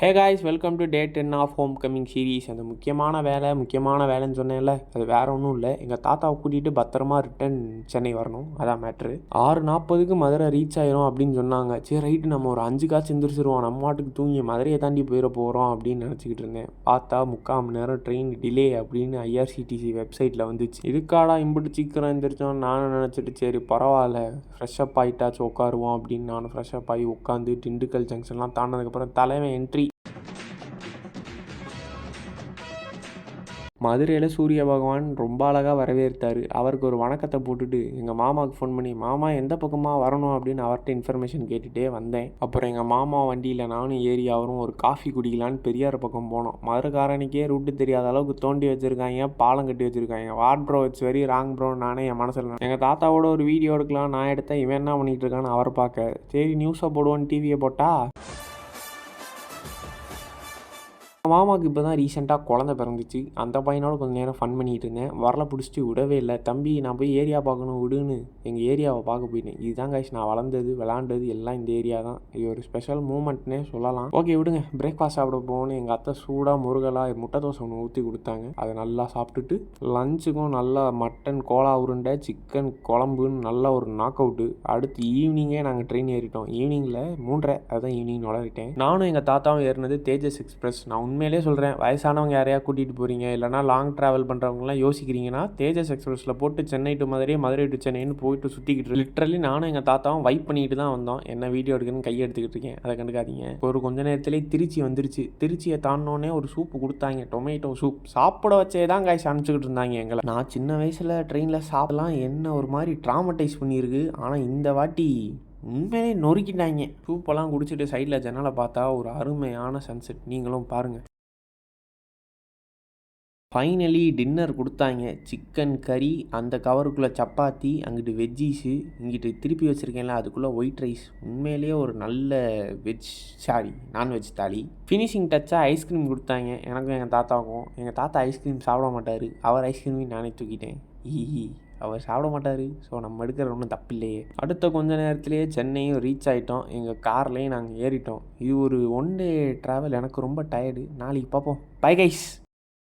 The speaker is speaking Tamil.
Hey guys, welcome to day 10 of homecoming series. அந்த முக்கியமான வேலைன்னு சொன்னேன்ல, அது வேறு ஒன்றும் இல்லை. எங்கள் தாத்தாவை கூட்டிகிட்டு பத்திரமா ரிட்டன் சென்னை வரணும், அதான் மேட்ரு. 6:40க்கு மதுரை ரீச் ஆயிரும் அப்படின்னு சொன்னாங்க. சரி ரைட்டு, நம்ம ஒரு 5 காய்ச்சி எந்திரிச்சிருவோம், நம்ம மாட்டுக்கு தூங்கி மதுரையை தாண்டி போயிட போகிறோம் அப்படின்னு நினச்சிக்கிட்டு இருந்தேன். பார்த்தா 3/4 மணி நேரம் ட்ரெயின் டிலே அப்படின்னு ஐஆர்சிடிசி வெப்சைட்டில் வந்துச்சு. இதுக்காடா இம்பிட்டு சீக்கிரம் எந்திரிச்சோம் நானும் நினச்சிட்டு, சரி பரவாயில்ல ஃப்ரெஷ்ஷப் ஆகிட்டாச்சும் உட்காருவோம் அப்படின்னு நானும் ஃப்ரெஷ்ஷப் ஆகி உட்காந்து திண்டுக்கல் ஜங்ஷன்லாம் தாண்டினதுக்கப்புறம் தலைவன் என்ட்ரி. மதுரையில் சூரிய பகவான் ரொம்ப அழகாக வரவேற்றார். அவருக்கு ஒரு வணக்கத்தை போட்டுட்டு எங்கள் மாமாவுக்கு ஃபோன் பண்ணி, மாமா எந்த பக்கமாக வரணும் அப்படின்னு அவர்கிட்ட இன்ஃபர்மேஷன் கேட்டுகிட்டே வந்தேன். அப்புறம் எங்கள் மாமா வண்டியில் நானும் ஏறி அவரும் ஒரு காஃபி குடிக்கலான்னு பெரியார் பக்கம் போனோம். மதுரைக்காரனுக்கே ரூட்டு தெரியாத அளவுக்கு தோண்டி வச்சுருக்காங்க, பாலம் கட்டி வச்சுருக்காங்க. What bro, it's very wrong bro. நானே என் மனசில் எங்கள் தாத்தாவோட ஒரு வீடியோ எடுக்கலாம் நான் எடுத்தேன், இவன் என்ன பண்ணிகிட்டு இருக்கான்னு அவர் பார்க்க. சரி நியூஸை போடுவோன்னு டிவியை போட்டால் மாமாவுக்கு இப்போ தான் ரீசெண்டாக குழந்த பிறந்துச்சு. அந்த பையனோட கொஞ்சம் நேரம் ஃபன் பண்ணிகிட்டு இருந்தேன். வரல பிடிச்சிட்டு விடவே இல்லை. தம்பி நான் போய் ஏரியா பார்க்கணும் விடுன்னு எங்கள் ஏரியாவை பார்க்க போயிட்டேன். இதுதான் காய்ச்சி நான் வளர்ந்தது விளாண்டது எல்லாம் இந்த ஏரியா தான். இது ஒரு ஸ்பெஷல் மூமெண்ட்னே சொல்லலாம். ஓகே விடுங்க, பிரேக்ஃபாஸ்ட் சாப்பிட போகணும். எங்கள் அத்தை சூடாக முருகலாக முட்டை தோசை ஒன்று ஊற்றி கொடுத்தாங்க. அதை நல்லா சாப்பிட்டுட்டு லஞ்சுக்கும் நல்லா மட்டன் கோலா உருண்டை சிக்கன் குழம்புன்னு நல்லா ஒரு நாக் அவுட்டு. அடுத்து ஈவினிங்கே நாங்கள் ட்ரெயின் ஏறிட்டோம். ஈவினிங்கில் 3:30 அதுதான் ஈவினிங் நுழையிட்டேன். நானும் எங்கள் தாத்தாவும் ஏறினது தேஜஸ் எக்ஸ்பிரஸ். நான் உண்மையிலே சொல்கிறேன், வயசானவங்க யாரையா கூட்டிகிட்டு போகிறீங்க இல்லைனா லாங் ட்ராவல் பண்ணுறவங்களாம் யோசிக்கிறீங்கன்னா தேஜஸ் எக்ஸ்பிரஸில் போட்டு சென்னை டு மதுரை, மதுரை டு சென்னைன்னு போயிட்டு சுற்றிக்கிட்டு லிட்ரலி நானும் எங்கள் தாத்தாவும் வைப் பண்ணிட்டு தான் வந்தோம். என்ன வீடியோ எடுக்குன்னு கையை எடுத்துக்கிட்டு இருக்கேன், அதை கண்டுக்காதீங்க. ஒரு கொஞ்ச நேரத்திலே திருச்சி வந்துருச்சு. திருச்சியை தாண்டினோடனே ஒரு சூப்பு கொடுத்தாங்க, டொமேட்டோ சூப். சாப்பிட வச்சே தான் காய்ச்சி அனுப்பிச்சிக்கிட்டு இருந்தாங்க எங்களை. நான் சின்ன வயசில் ட்ரெயினில் சாப்பிடலாம் என்ன ஒரு மாதிரி ட்ராமடைஸ் பண்ணியிருக்கு. ஆனால் இந்த வாட்டி உண்மையிலே நொறுக்கிட்டாங்க. சூப்பெல்லாம் குடிச்சிட்டு சைடில் ஜன்னலை பார்த்தா ஒரு அருமையான சன்செட். நீங்களும் பாருங்கள். ஃபைனலி டின்னர் கொடுத்தாங்க. சிக்கன் கறி, அந்த கவருக்குள்ளே சப்பாத்தி, அங்கிட்டு வெஜ்ஜீஸு, இங்கிட்டு திருப்பி வச்சுருக்கேன்ல அதுக்குள்ளே ஒயிட் ரைஸ். உண்மையிலேயே ஒரு நல்ல நான்வெஜ் தாலி. ஃபினிஷிங் டச்சாக ஐஸ்கிரீம் கொடுத்தாங்க எனக்கும் எங்கள் தாத்தாவுக்கும். எங்கள் தாத்தா ஐஸ்கிரீம் சாப்பிட மாட்டார், அவர் ஐஸ்கிரீமையும் நானே தூக்கிட்டேன். அவர் சாப்பிட மாட்டார், ஸோ நம்ம எடுக்கிற ஒன்றும் தப்பில்லையே. அடுத்த கொஞ்ச நேரத்துலேயே சென்னையும் ரீச் ஆகிட்டோம். எங்கள் கார்லேயும் நாங்கள் ஏறிட்டோம். இது ஒரு 1 டே ட்ராவல். எனக்கு ரொம்ப டயர்டு. நாளைக்கு பார்ப்போம். Bye guys.